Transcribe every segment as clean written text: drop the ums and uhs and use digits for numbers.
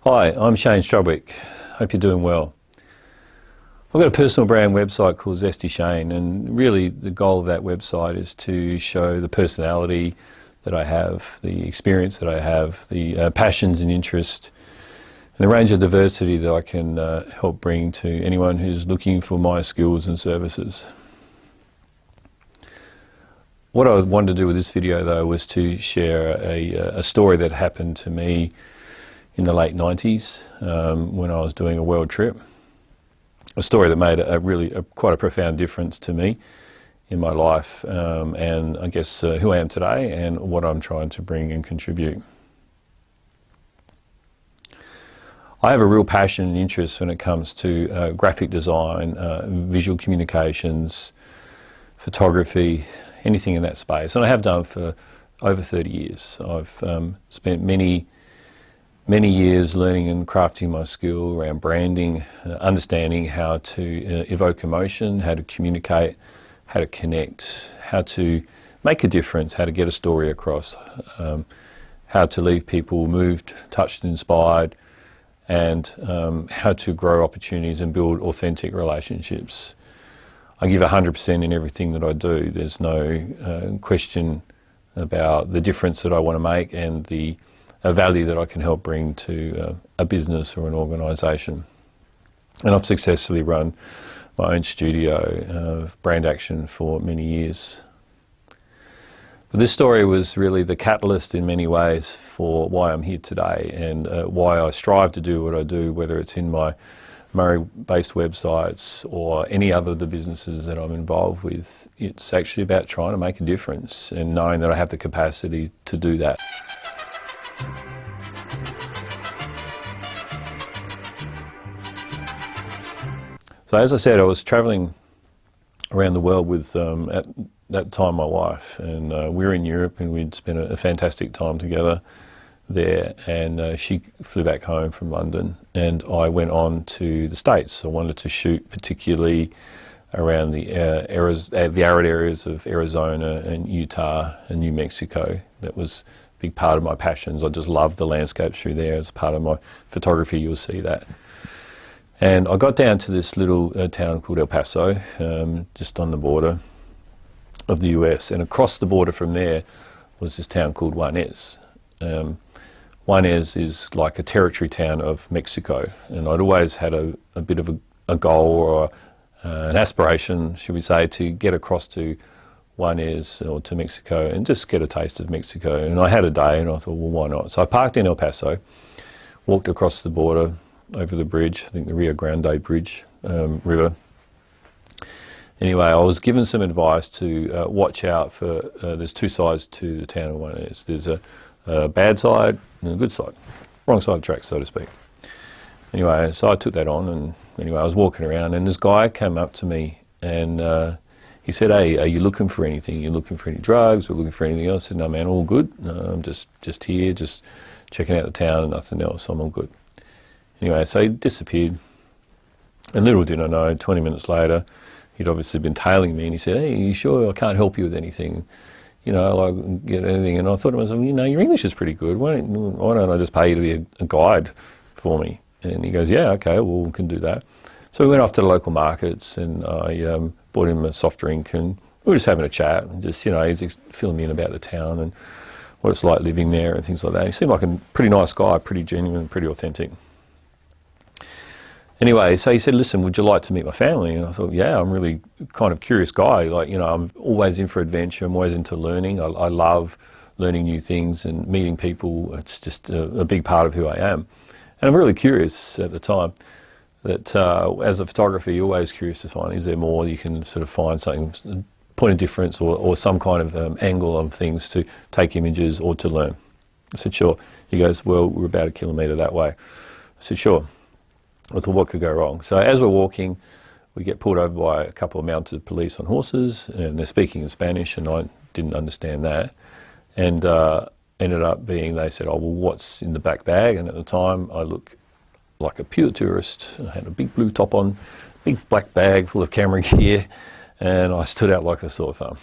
Hi, I'm Shane Strubwick. Hope you're doing well. I've got a personal brand website called Zesty Shane, and really the goal of that website is to show the personality that I have, the experience that I have, the passions and interests, and the range of diversity that I can help bring to anyone who's looking for my skills and services. What I wanted to do with this video though was to share a story that happened to me in the late 90s when I was doing a world trip. A story that made quite a profound difference to me in my life and I guess who I am today and what I'm trying to bring and contribute. I have a real passion and interest when it comes to graphic design, visual communications, photography, anything in that space, and I have done for over 30 years. I've spent many years learning and crafting my skill around branding, understanding how to evoke emotion, how to communicate, how to connect, how to make a difference, how to get a story across, how to leave people moved, touched, inspired, and how to grow opportunities and build authentic relationships. I give 100% in everything that I do. There's no question about the difference that I want to make and the value that I can help bring to a business or an organisation. And I've successfully run my own studio of brand action for many years. But this story was really the catalyst in many ways for why I'm here today and why I strive to do what I do, whether it's in my Murray-based websites or any other of the businesses that I'm involved with. It's actually about trying to make a difference and knowing that I have the capacity to do that. So as I said, I was travelling around the world with, at that time, my wife, and we were in Europe and we'd spent a fantastic time together there, and she flew back home from London and I went on to the States. I wanted to shoot particularly around the arid areas of Arizona and Utah and New Mexico. That was a big part of my passions. I just love the landscapes through there. As part of my photography, you'll see that. And I got down to this little town called El Paso, just on the border of the US, and across the border from there was this town called Juarez. Juarez is like a territory town of Mexico, and I'd always had a bit of a goal or an aspiration, should we say, to get across to Juarez or to Mexico and just get a taste of Mexico. And I had a day and I thought, well, why not? So I parked in El Paso, walked across the border, over the bridge, I think the Rio Grande Bridge, river. Anyway, I was given some advice to watch out for, there's two sides to the town of Juarez. There's a bad side and a good side, wrong side of the track, so to speak. Anyway, so I took that on, and anyway, I was walking around and this guy came up to me and he said, "Hey, are you looking for anything? Are you looking for any drugs or looking for anything else?" I said, "No man, all good. I'm just here, just checking out the town and nothing else, I'm all good." Anyway, so he disappeared, and little did I know, 20 minutes later, he'd obviously been tailing me, and he said, "Hey, are you sure I can't help you with anything? You know, like, get anything?" And I thought to myself, you know, your English is pretty good. Why don't I just pay you to be a guide for me? And he goes, "Yeah, okay, well, we can do that." So we went off to the local markets, and I bought him a soft drink, and we were just having a chat, and just, you know, he's filling me in about the town and what it's like living there and things like that. He seemed like a pretty nice guy, pretty genuine, pretty authentic. Anyway, so he said, "Listen, would you like to meet my family?" And I thought, yeah, I'm really kind of curious guy. Like, you know, I'm always in for adventure. I'm always into learning. I love learning new things and meeting people. It's just a big part of who I am. And I'm really curious at the time that as a photographer, you're always curious to find, is there more? You can sort of find something, point of difference or some kind of angle on things to take images or to learn. I said, "Sure." He goes, "Well, we're about a kilometre that way." I said, "Sure." I thought, what could go wrong? So as we're walking, we get pulled over by a couple of mounted police on horses, and they're speaking in Spanish, and I didn't understand that. And ended up being, they said, "Oh, well, what's in the back bag?" And at the time, I look like a pure tourist. I had a big blue top on, big black bag full of camera gear, and I stood out like a sore thumb.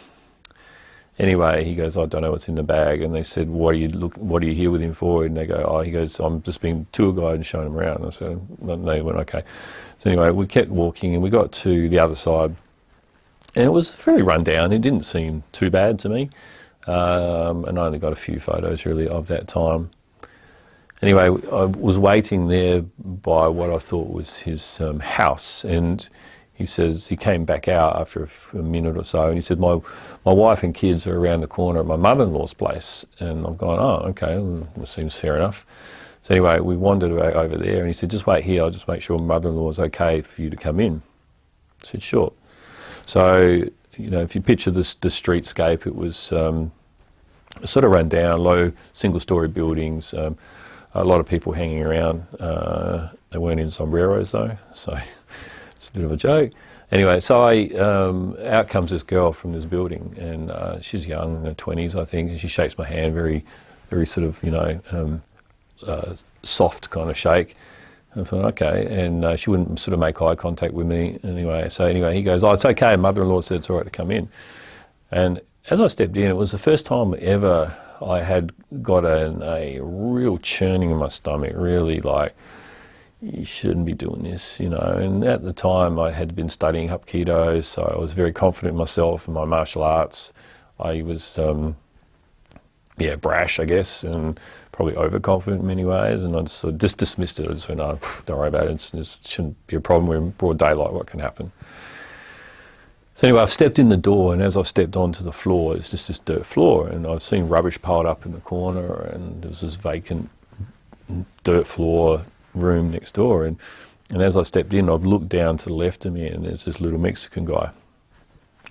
Anyway, he goes, I don't know what's in the bag. And they said, what are you here with him for? And they go, oh, he goes, I'm just being tour guide and showing him around. And I said, and they went, okay. So anyway, we kept walking and we got to the other side. And it was fairly run down. It didn't seem too bad to me. And I only got a few photos really of that time. Anyway, I was waiting there by what I thought was his house. And he says, he came back out after a minute or so, and he said, my wife and kids are around the corner at my mother-in-law's place. And I've gone, oh, okay, well, that seems fair enough. So anyway, we wandered over there, and he said, just wait here, I'll just make sure mother-in-law's okay for you to come in. I said, sure. So, you know, if you picture the streetscape, it was sort of run down, low single-storey buildings, a lot of people hanging around. They weren't in sombreros though, so it's a bit of a joke. Anyway, so out comes this girl from this building, and she's young, in her 20s, I think, and she shakes my hand, very, very sort of, you know, soft kind of shake. I thought, okay, and she wouldn't sort of make eye contact with me anyway. So anyway, he goes, oh, it's okay, mother-in-law said it's all right to come in. And as I stepped in, it was the first time ever I had got a real churning in my stomach, really like, you shouldn't be doing this, you know. And at the time I had been studying Hapkido, so I was very confident in myself and my martial arts. I was, brash, I guess, and probably overconfident in many ways, and I just sort of dismissed it. I just went, no, don't worry about it, it shouldn't be a problem, we're in broad daylight, what can happen? So anyway, I've stepped in the door, and as I've stepped onto the floor, it's just this dirt floor, and I've seen rubbish piled up in the corner, and there was this vacant dirt floor room next door, and as I stepped in, I've looked down to the left of me, and there's this little Mexican guy.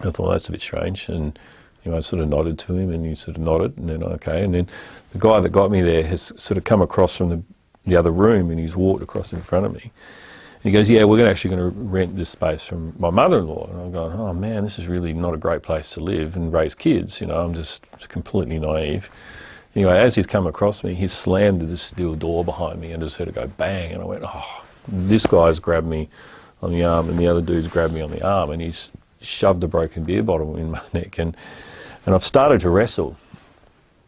I thought, that's a bit strange, and you know, I sort of nodded to him, and he sort of nodded, and then okay, and then the guy that got me there has sort of come across from the other room, and he's walked across in front of me. And he goes, yeah, we're actually going to rent this space from my mother-in-law. And I'm going, oh man, this is really not a great place to live and raise kids, you know, I'm just completely naive. Anyway, as he's come across me, he's slammed this steel door behind me and just heard it go bang, and I went, oh, this guy's grabbed me on the arm, and the other dude's grabbed me on the arm, and he's shoved a broken beer bottle in my neck, and I've started to wrestle,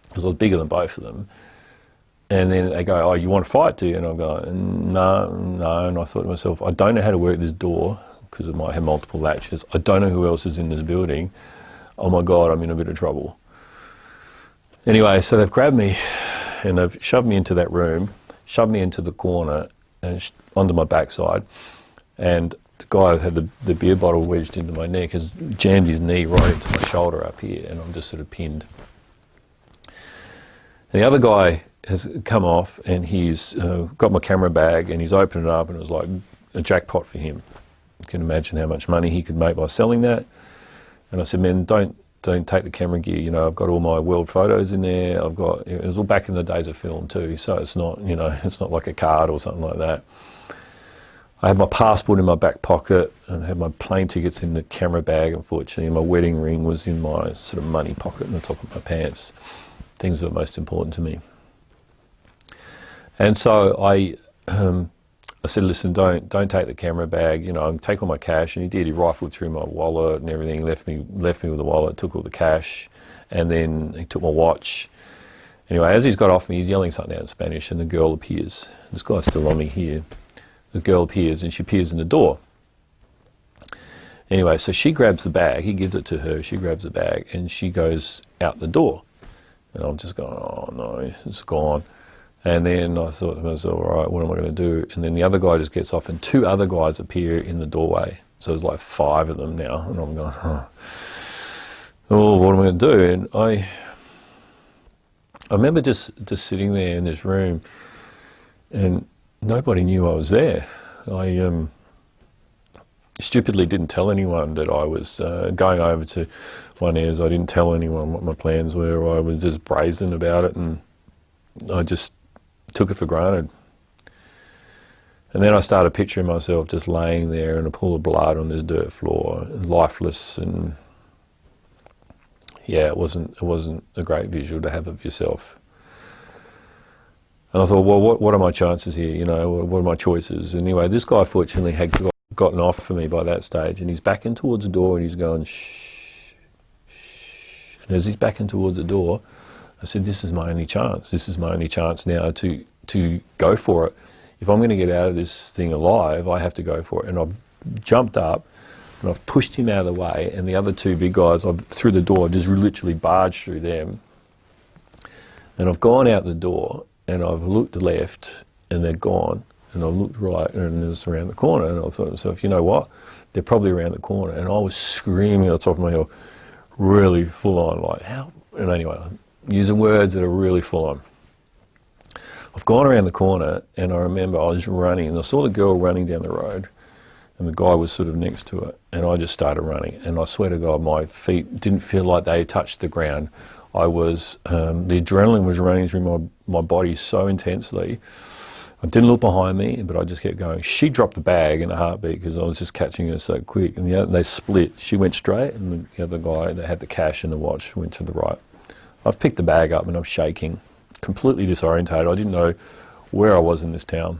because I was bigger than both of them. And then they go, oh, you want to fight, do you? And I'm going, no. And I thought to myself, I don't know how to work this door, because it might have multiple latches. I don't know who else is in this building. Oh my God, I'm in a bit of trouble. Anyway, so they've grabbed me, and they've shoved me into that room, shoved me into the corner, and onto my backside. And the guy who had the beer bottle wedged into my neck has jammed his knee right into my shoulder up here, and I'm just sort of pinned. And the other guy has come off, and he's got my camera bag, and he's opened it up, and it was like a jackpot for him. You can imagine how much money he could make by selling that. And I said, man, don't take the camera gear, you know, I've got all my world photos in there, it was all back in the days of film too, so it's not, you know, it's not like a card or something like that. I had my passport in my back pocket, and had my plane tickets in the camera bag, unfortunately, and my wedding ring was in my sort of money pocket in the top of my pants. Things that were most important to me. And so I said, listen, don't take the camera bag, you know, take all my cash. And he did. He rifled through my wallet and everything, left me with the wallet, took all the cash, and then he took my watch. Anyway, as he's got off me, he's yelling something out in Spanish, and the girl appears. This guy's still on me here. The girl appears, and she appears in the door. Anyway, so she grabs the bag, he gives it to her, she grabs the bag, and she goes out the door. And I'm just going, oh no, it's gone. And then I thought to myself, all right, what am I going to do? And then the other guy just gets off, and two other guys appear in the doorway. So there's like 5 of them now, and I'm going, oh, what am I going to do? And I remember just sitting there in this room, and nobody knew I was there. I stupidly didn't tell anyone that I was going over to Juanes. I didn't tell anyone what my plans were. I was just brazen about it, and I just took it for granted. And then I started picturing myself just laying there in a pool of blood on this dirt floor, lifeless, and yeah, it wasn't a great visual to have of yourself. And I thought, well, what are my chances here? You know, what are my choices? Anyway, this guy fortunately had gotten off for me by that stage, and he's backing towards the door, and he's going, shh, shh. And as he's backing towards the door, I said, this is my only chance. This is my only chance now to go for it. If I'm going to get out of this thing alive, I have to go for it. And I've jumped up and I've pushed him out of the way, and the other two big guys, through the door, just literally barged through them. And I've gone out the door and I've looked left and they're gone. And I've looked right and it's around the corner. And I thought to myself, you know what? They're probably around the corner. And I was screaming at the top of my head, really full on, like, how? And anyway, using words that are really full on. I've gone around the corner and I remember I was running and I saw the girl running down the road and the guy was sort of next to her, and I just started running. And I swear to God, my feet didn't feel like they touched the ground. I was, the adrenaline was running through my body so intensely. I didn't look behind me, but I just kept going. She dropped the bag in a heartbeat because I was just catching her so quick. And they split. She went straight, and the other guy that had the cash and the watch went to the right. I've picked the bag up and I'm shaking, completely disorientated. I didn't know where I was in this town.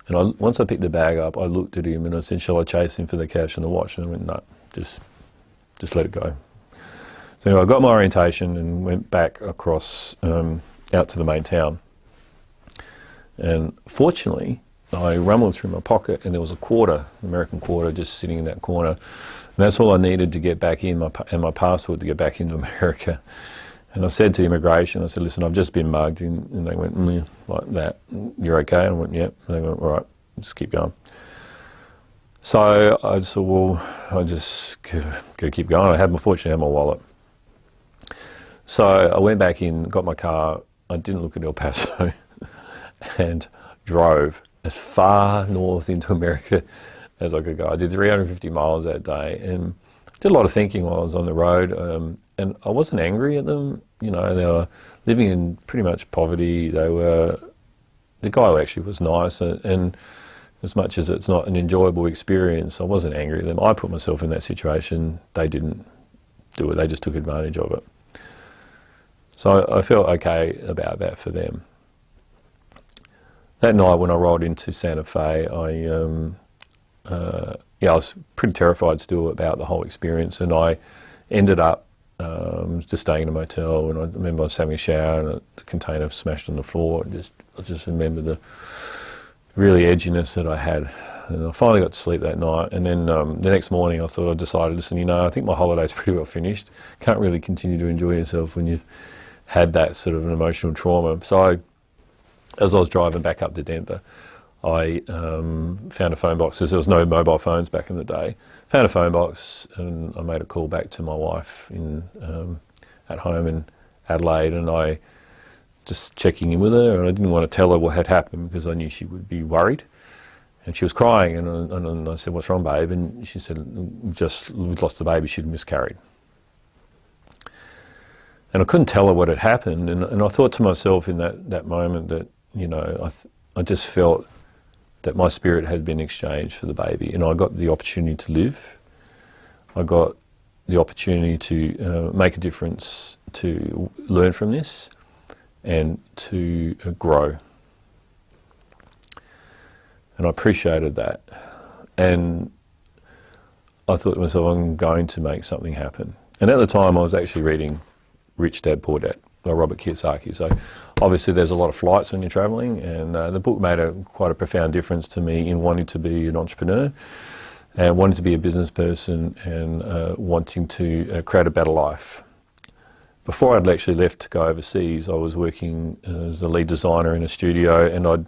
And once I picked the bag up, I looked at him and I said, shall I chase him for the cash and the watch? And I went, no, just let it go. So anyway, I got my orientation and went back across out to the main town. And fortunately, I rumbled through my pocket and there was a quarter, American quarter, just sitting in that corner. And that's all I needed to get back in, and my passport to get back into America. And I said to immigration, I said, listen, I've just been mugged. And they went, like that. You're okay? And I went, yep. And they went, all right, just keep going. So I said, well, I just got to keep going. Fortunately, I had my wallet. So I went back in, got my car. I didn't look at El Paso and drove as far north into America as I could go. I did 350 miles that day and did a lot of thinking while I was on the road. And I wasn't angry at them. You know, they were living in pretty much poverty. The guy actually was nice, and as much as it's not an enjoyable experience, I wasn't angry at them. I put myself in that situation. They didn't do it. They just took advantage of it. So I felt okay about that for them. That night when I rolled into Santa Fe, I was pretty terrified still about the whole experience, and I ended up just staying in a motel, and I remember I was having a shower and the container smashed on the floor. I just remember the really edginess that I had. And I finally got to sleep that night, and then the next morning I decided, listen, you know, I think my holiday's pretty well finished. Can't really continue to enjoy yourself when you've had that sort of an emotional trauma. So as I was driving back up to Denver, I found a phone box, because there was no mobile phones back in the day. Found a phone box and I made a call back to my wife at home in Adelaide, and I just checking in with her, and I didn't want to tell her what had happened because I knew she would be worried. And she was crying, and I said, what's wrong, babe? And she said, we'd lost the baby, she'd miscarried. And I couldn't tell her what had happened, and I thought to myself in that moment that, you know, I just felt that my spirit had been exchanged for the baby, and I got the opportunity to live. I got the opportunity to make a difference, to learn from this, and to grow. And I appreciated that. And I thought to myself, I'm going to make something happen. And at the time, I was actually reading Rich Dad, Poor Dad by Robert Kiyosaki. So obviously there's a lot of flights when you're traveling, and the book made quite a profound difference to me in wanting to be an entrepreneur and wanting to be a business person and wanting to create a better life. Before I'd actually left to go overseas, I was working as a lead designer in a studio, and I'd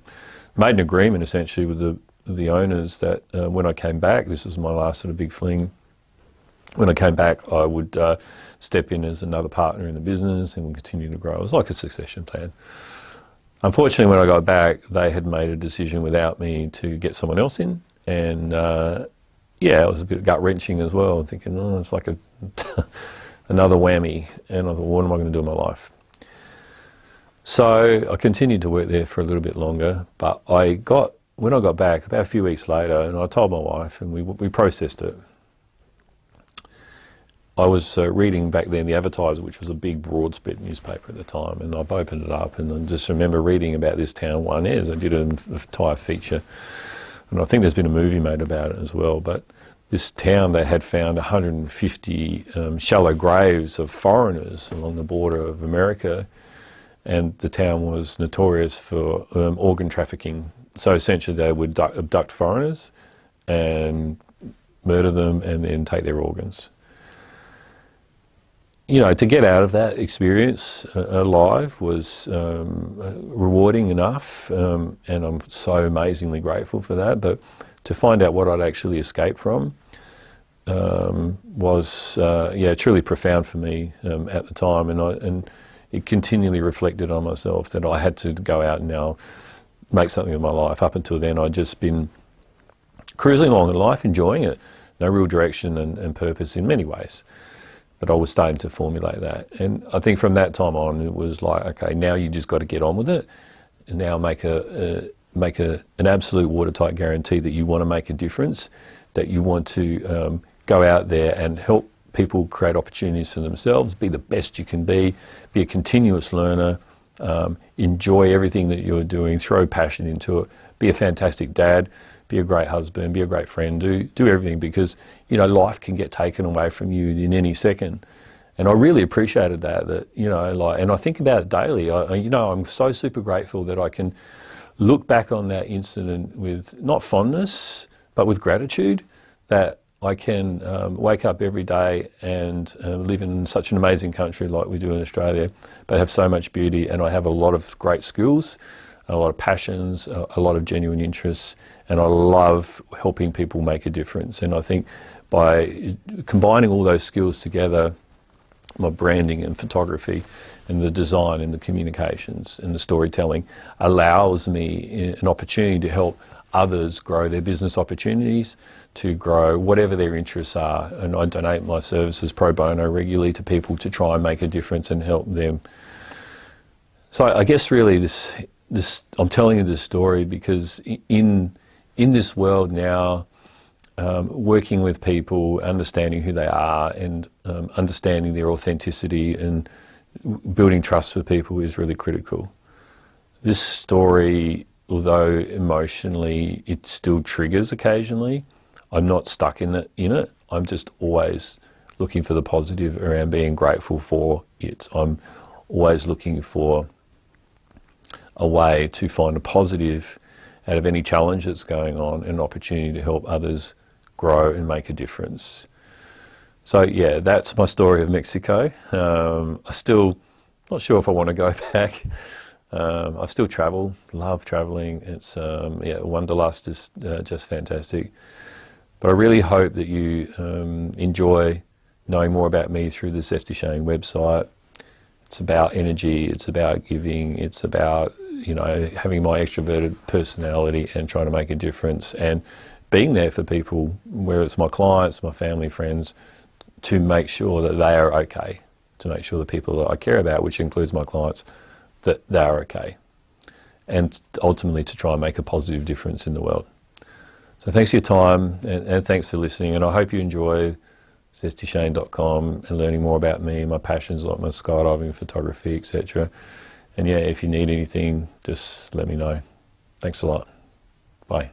made an agreement essentially with the owners that when I came back, this was my last sort of big fling, when I came back I would step in as another partner in the business and continue to grow. It was like a succession plan. Unfortunately, when I got back, they had made a decision without me to get someone else in, and yeah, it was a bit gut-wrenching as well, thinking, oh, it's like another whammy, and I thought, what am I going to do in my life? So I continued to work there for a little bit longer, but when I got back, about a few weeks later, and I told my wife, and we processed it. I was reading back then the Advertiser, which was a big broad spread newspaper at the time, and I've opened it up, and I just remember reading about this town, Juarez. I did an entire feature, and I think there's been a movie made about it as well, but this town, they had found 150 shallow graves of foreigners along the border of America, and the town was notorious for organ trafficking. So essentially they would abduct foreigners and murder them and then take their organs. You know, to get out of that experience alive was rewarding enough, and I'm so amazingly grateful for that. But to find out what I'd actually escaped from was, truly profound for me at the time, and it continually reflected on myself that I had to go out and now make something of my life. Up until then, I'd just been cruising along in life, enjoying it, no real direction and purpose in many ways. But I was starting to formulate that. And I think from that time on, it was like, okay, now you just got to get on with it, and now make an absolute watertight guarantee that you want to make a difference, that you want to go out there and help people create opportunities for themselves, be the best you can be a continuous learner, enjoy everything that you're doing, throw passion into it, be a fantastic dad, be a great husband, be a great friend, do everything, because, you know, life can get taken away from you in any second. And I really appreciated that, you know, like, and I think about it daily. I'm so super grateful that I can look back on that incident with not fondness, but with gratitude, that I can wake up every day and live in such an amazing country like we do in Australia, but have so much beauty, and I have a lot of great skills, a lot of passions, a lot of genuine interests, and I love helping people make a difference. And I think by combining all those skills together, my branding and photography and the design and the communications and the storytelling allows me an opportunity to help others grow their business opportunities, to grow whatever their interests are. And I donate my services pro bono regularly to people to try and make a difference and help them. So I guess really this I'm telling you this story because in this world now, working with people, understanding who they are, and understanding their authenticity and building trust with people is really critical. This story, although emotionally it still triggers occasionally, I'm not stuck in it. I'm just always looking for the positive around being grateful for it. I'm always looking for a way to find a positive out of any challenge that's going on, and an opportunity to help others grow and make a difference. So yeah, that's my story of Mexico. I still not sure if I want to go back. I still travel, love traveling. It's Wanderlust is just fantastic. But I really hope that you enjoy knowing more about me through the Zesty Shane website. It's about energy, it's about giving, it's about, you know, having my extroverted personality and trying to make a difference and being there for people, whether it's my clients, my family, friends, to make sure that they are okay, to make sure the people that I care about, which includes my clients, that they are okay, and ultimately to try and make a positive difference in the world. So thanks for your time, and thanks for listening, and I hope you enjoy zestyshane.com and learning more about me, my passions like my skydiving, photography, etc. And yeah, if you need anything, just let me know. Thanks a lot. Bye.